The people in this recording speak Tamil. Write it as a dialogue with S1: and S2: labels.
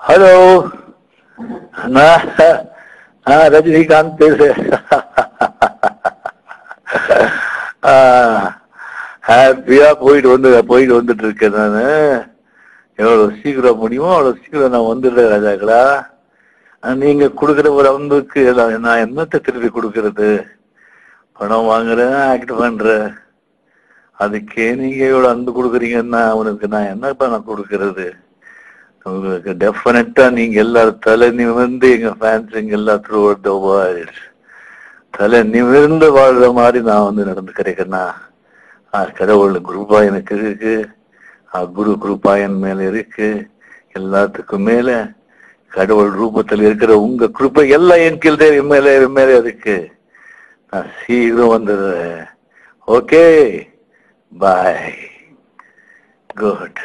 S1: ஹலோ, நான் ரஜினிகாந்த் பேசுறேன். ஹாப்பியா போயிட்டு வந்துட்டு இருக்கேன். நானு எவ்வளவு சீக்கிரம் முடியுமோ அவ்வளவு சீக்கிரம் நான் வந்துடுறேன் ராஜாக்களா. நீங்க கொடுக்குற ஒரு அன்புக்கு நான் என்னத்தை திருப்பி கொடுக்கறது? பணம் வாங்குறேன், ஆக்ட் பண்றேன், அதுக்கே நீங்க எவ்வளவு அன்பு கொடுக்குறீங்கன்னா அவனுக்கு நான் என்னப்பா நான் கொடுக்கறது? உங்களுக்கு டெஃபினட்டா நீங்க எல்லாரும் தலை நிமிர்ந்து எங்க ஃபேன்ஸுங்க எல்லாம் த்ரூ அவுட் த வேர்ல்ட் தலை நிமிர்ந்து வாழ்ற மாதிரி நான் நடந்துக்கிறேன்னா கடவுள் குரூப்பா எனக்கு இருக்கு, குரு குரூப்பா என் மேல இருக்கு. எல்லாத்துக்கும் மேல கடவுள் ரூபத்தில் இருக்கிற உங்க குரூப்பை எல்லாம் என் கீழே மேல இருக்கு. நான் சீக்கிரம் வந்துடுறேன். ஓகே, பாய், குட்.